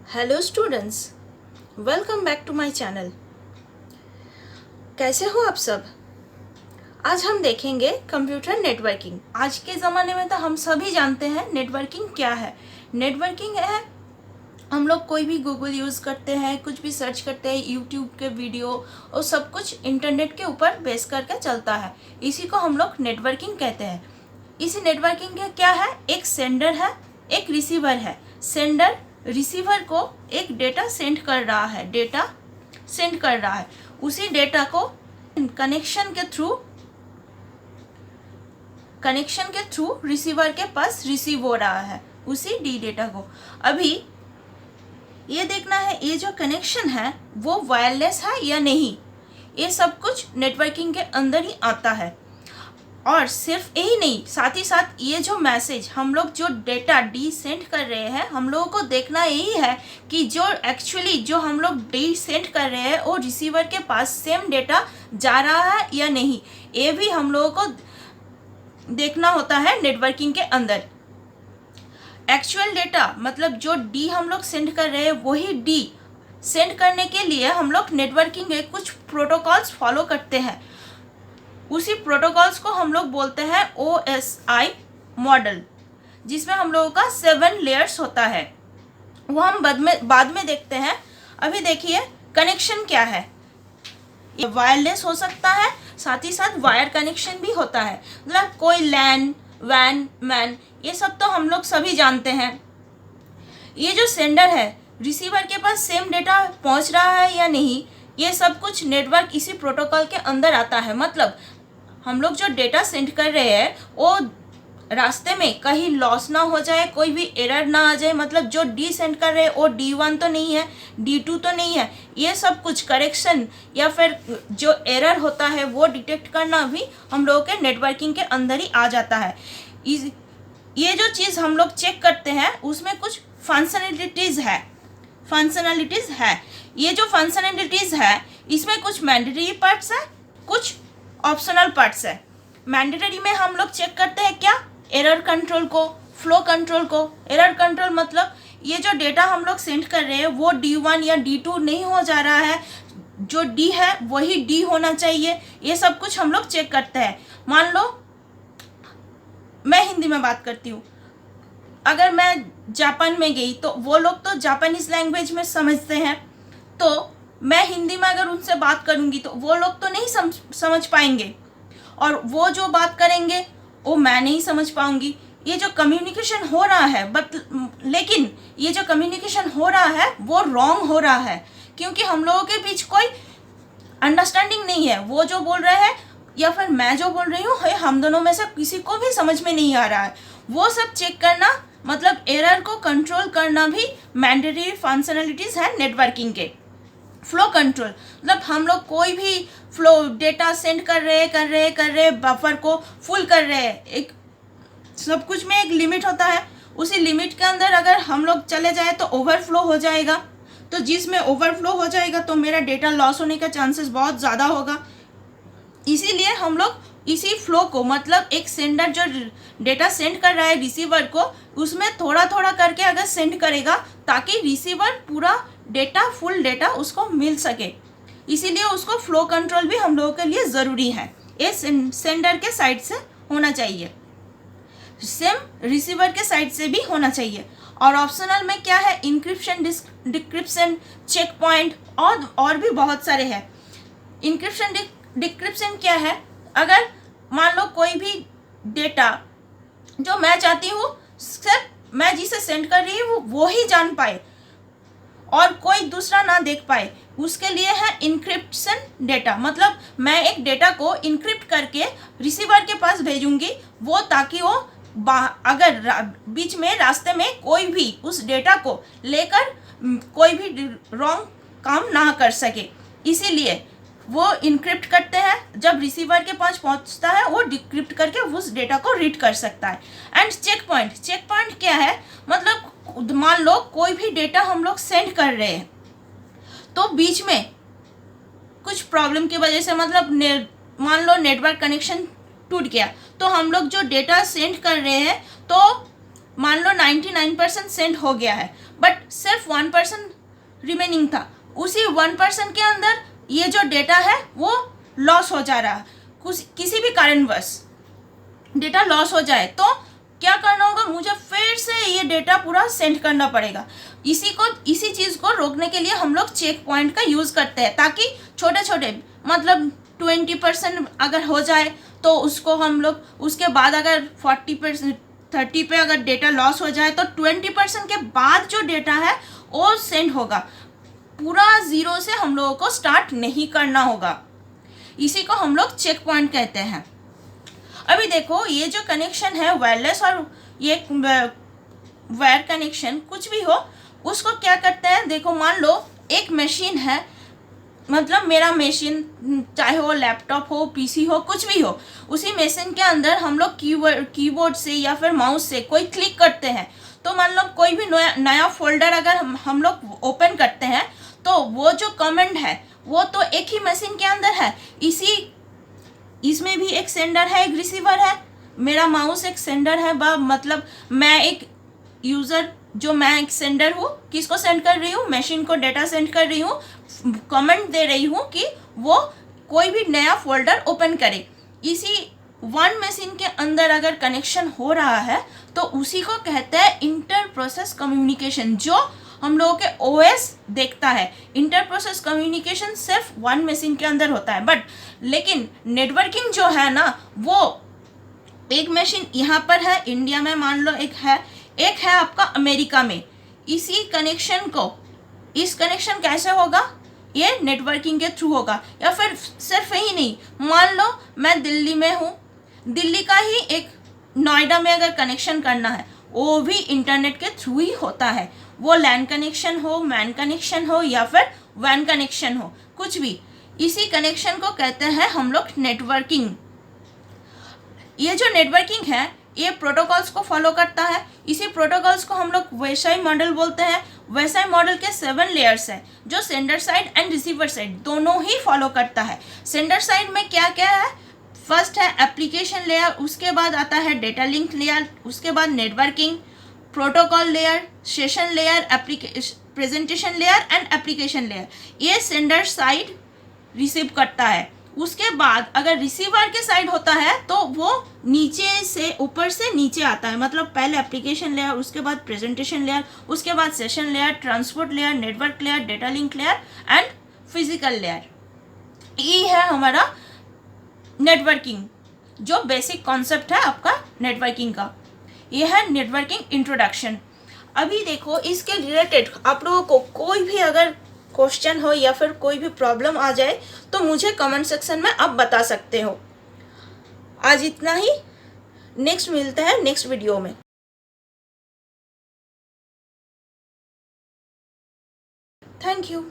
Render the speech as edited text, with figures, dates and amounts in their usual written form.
Hello students, welcome back to my channel. कैसे हो आप सब? आज हम देखेंगे कंप्यूटर नेटवर्किंग। आज के ज़माने में तो हम सभी जानते हैं नेटवर्किंग क्या है। नेटवर्किंग है हम लोग कोई भी गूगल यूज़ करते हैं, कुछ भी सर्च करते हैं, यूट्यूब के वीडियो और सब कुछ इंटरनेट के ऊपर बेस करके चलता है। इसी को हम लोग नेटवर्किंग कहते हैं। इसी नेटवर्किंग का क्या है, एक सेंडर है, एक रिसीवर है। सेंडर रिसीवर को एक डेटा सेंड कर रहा है, उसी डेटा को कनेक्शन के थ्रू रिसीवर के पास रिसीव हो रहा है, उसी डी डेटा को। अभी ये देखना है ये जो कनेक्शन है वो वायरलेस है या नहीं, ये सब कुछ नेटवर्किंग के अंदर ही आता है। और सिर्फ यही नहीं, साथ ही साथ ये जो मैसेज हम लोग जो डेटा डी सेंड कर रहे हैं, हम लोगों को देखना यही है कि जो एक्चुअली जो हम लोग डी सेंड कर रहे हैं वो रिसीवर के पास सेम डेटा जा रहा है या नहीं, ये भी हम लोगों को देखना होता है नेटवर्किंग के अंदर। एक्चुअल डेटा मतलब जो डी हम लोग सेंड कर रहे हैं वही डी सेंड करने के लिए हम लोग नेटवर्किंग के कुछ प्रोटोकॉल्स फॉलो करते हैं। उसी प्रोटोकॉल्स को हम लोग बोलते हैं OSI मॉडल, जिसमें हम लोगों का 7 लेयर्स होता है। वो हम बाद में देखते हैं। अभी देखिए कनेक्शन क्या है। ये वायरलेस हो सकता है, साथ ही साथ वायर कनेक्शन भी होता है। मतलब कोई लैन, वैन, मैन, ये सब तो हम लोग सभी जानते हैं। ये जो सेंडर है, रिसीवर के पास सेम डेटा पहुंच रहा है या नहीं, ये सब कुछ नेटवर्क इसी प्रोटोकॉल के अंदर आता है। मतलब हम लोग जो डेटा सेंड कर रहे हैं वो रास्ते में कहीं लॉस ना हो जाए, कोई भी एरर ना आ जाए। मतलब जो डी सेंड कर रहे हैं वो D1 तो नहीं है, D2 तो नहीं है। ये सब कुछ करेक्शन या फिर जो एरर होता है वो डिटेक्ट करना भी हम लोगों के नेटवर्किंग के अंदर ही आ जाता है। ये जो चीज़ हम लोग चेक करते हैं उसमें कुछ फंक्शनैलिटीज़ है। ये जो फंक्शनैलिटीज़ है इसमें कुछ मैंडेटरी पार्ट्स है, कुछ ऑप्शनल पार्ट्स है। मैंडेटरी में हम लोग चेक करते हैं क्या, एरर कंट्रोल को, फ्लो कंट्रोल को। एरर कंट्रोल मतलब ये जो डेटा हम लोग सेंड कर रहे हैं वो D1 या D2 नहीं हो जा रहा है, जो D है वही D होना चाहिए। ये सब कुछ हम लोग चेक करते हैं। मान लो मैं हिंदी में बात करती हूँ, अगर मैं जापान में गई तो वो लोग तो जापानीज लैंग्वेज में समझते हैं, तो मैं हिंदी में अगर उनसे बात करूँगी तो वो लोग तो नहीं समझ पाएंगे, और वो जो बात करेंगे वो मैं नहीं समझ पाऊँगी। ये जो कम्युनिकेशन हो रहा है लेकिन ये जो कम्युनिकेशन हो रहा है वो रॉन्ग हो रहा है, क्योंकि हम लोगों के बीच कोई अंडरस्टैंडिंग नहीं है। वो जो बोल रहे हैं या फिर मैं जो बोल रही हूँ, हम दोनों में से किसी को भी समझ में नहीं आ रहा है। वो सब चेक करना मतलब एरर को कंट्रोल करना भी मैंडेटरी फंक्शनैलिटीज़ है नेटवर्किंग के। फ्लो कंट्रोल मतलब हम लोग कोई भी फ्लो डेटा सेंड कर रहे बफर को फुल कर रहे हैं। एक सब कुछ में एक लिमिट होता है, उसी लिमिट के अंदर अगर हम लोग चले जाए तो ओवरफ्लो हो जाएगा। तो जिसमें ओवरफ्लो हो जाएगा तो मेरा डेटा लॉस होने का चांसेस बहुत ज़्यादा होगा। इसीलिए हम लोग इसी फ्लो को मतलब एक सेंडर जो डेटा सेंड कर रहा है रिसीवर को, उसमें थोड़ा थोड़ा करके अगर सेंड करेगा ताकि रिसीवर पूरा डेटा फुल डेटा उसको मिल सके। इसीलिए उसको फ्लो कंट्रोल भी हम लोगों के लिए ज़रूरी है। ये सेंडर के साइड से होना चाहिए, सेम रिसीवर के साइड से भी होना चाहिए। और ऑप्शनल में क्या है, इंक्रिप्शन, डिक्रिप्शन, चेक पॉइंट और भी बहुत सारे हैं। इंक्रिप्शन डिक्रिप्शन क्या है, अगर मान लो कोई भी डेटा जो मैं चाहती हूँ सिर्फ मैं जिसे सेंड कर रही हूँ वो ही जान पाए और कोई दूसरा ना देख पाए, उसके लिए है इंक्रिप्शन डेटा। मतलब मैं एक डेटा को इंक्रिप्ट करके रिसीवर के पास भेजूंगी, वो ताकि वो अगर बीच में रास्ते में कोई भी उस डेटा को लेकर कोई भी रॉन्ग काम ना कर सके। इसीलिए वो इंक्रिप्ट करते हैं, जब रिसीवर के पास पहुंचता है वो डिक्रिप्ट करके उस डेटा को रीड कर सकता है। एंड चेक पॉइंट क्या है, मतलब मान लो कोई भी डेटा हम लोग सेंड कर रहे हैं तो बीच में कुछ प्रॉब्लम की वजह से मतलब मान लो नेटवर्क कनेक्शन टूट गया, तो हम लोग जो डेटा सेंड कर रहे हैं तो मान लो 99% सेंड हो गया है, बट सिर्फ 1% रिमेनिंग था। उसी 1% के अंदर ये जो डेटा है वो लॉस हो जा रहा है, किसी भी कारणवश डेटा लॉस हो जाए तो क्या करना होगा, मुझे फिर से ये डेटा पूरा सेंड करना पड़ेगा। इसी चीज़ को रोकने के लिए हम लोग चेक पॉइंट का यूज़ करते हैं, ताकि छोटे छोटे मतलब 20% अगर हो जाए तो उसको हम लोग उसके बाद अगर 40% 30 पे अगर डेटा लॉस हो जाए तो 20% के बाद जो डेटा है वो सेंड होगा। पूरा ज़ीरो से हम लोगों को स्टार्ट नहीं करना होगा। इसी को हम लोग चेक पॉइंट कहते हैं। अभी देखो ये जो कनेक्शन है वायरलेस और ये वायर कनेक्शन कुछ भी हो, उसको क्या करते हैं, देखो मान लो एक मशीन है, मतलब मेरा मशीन चाहे वो लैपटॉप हो, पीसी हो, कुछ भी हो, उसी मशीन के अंदर हम लोग कीबोर्ड से या फिर माउस से कोई क्लिक करते हैं तो मान लो कोई भी नया फोल्डर अगर हम लोग ओपन करते हैं तो वो जो कमांड है वो तो एक ही मशीन के अंदर है। इसमें भी एक सेंडर है, एक रिसीवर है, मेरा माउस एक सेंडर है, मतलब मैं एक यूज़र जो मैं एक सेंडर हूँ, किसको सेंड कर रही हूँ, मशीन को डेटा सेंड कर रही हूँ, कमेंट दे रही हूँ कि वो कोई भी नया फोल्डर ओपन करे। इसी वन मशीन के अंदर अगर कनेक्शन हो रहा है तो उसी को कहते हैं इंटर प्रोसेस कम्युनिकेशन, जो हम लोगों के ओएस देखता है। इंटर प्रोसेस कम्युनिकेशन सिर्फ वन मशीन के अंदर होता है, बट लेकिन नेटवर्किंग जो है ना, वो एक मशीन यहाँ पर है इंडिया में, मान लो एक है आपका अमेरिका में। इस कनेक्शन कैसे होगा, ये नेटवर्किंग के थ्रू होगा। या फिर सिर्फ ही नहीं, मान लो मैं दिल्ली में हूँ, दिल्ली का ही एक नोएडा में अगर कनेक्शन करना है, वो भी इंटरनेट के थ्रू ही होता है। वो लैन कनेक्शन हो, मैन कनेक्शन हो या फिर वैन कनेक्शन हो, कुछ भी, इसी कनेक्शन को कहते हैं हम लोग नेटवर्किंग। ये जो नेटवर्किंग है ये प्रोटोकॉल्स को फॉलो करता है। इसी प्रोटोकॉल्स को हम लोग वेसाई मॉडल बोलते हैं। वेसाई मॉडल के 7 लेयर्स हैं जो sender side and receiver side दोनों ही फॉलो करता है। सेंडर साइड में क्या क्या है, फर्स्ट है एप्लीकेशन लेयर, उसके बाद आता है डेटा लिंक लेयर, उसके बाद networking, protocol layer, session layer, presentation layer and application layer. ये सेंडर साइड रिसीव करता है। उसके बाद अगर रिसीवर के साइड होता है तो वो नीचे से ऊपर से नीचे आता है, मतलब पहले एप्लीकेशन लेयर, उसके बाद प्रेजेंटेशन लेयर, उसके बाद session layer, transport layer, network layer, data link layer and physical layer. ये है हमारा नेटवर्किंग, जो बेसिक कॉन्सेप्ट है आपका नेटवर्किंग का। ये है नेटवर्किंग इंट्रोडक्शन। अभी देखो इसके रिलेटेड आप लोगों को कोई भी अगर क्वेश्चन हो या फिर कोई भी प्रॉब्लम आ जाए तो मुझे कमेंट सेक्शन में आप बता सकते हो। आज इतना ही, नेक्स्ट मिलते हैं नेक्स्ट वीडियो में। Thank you.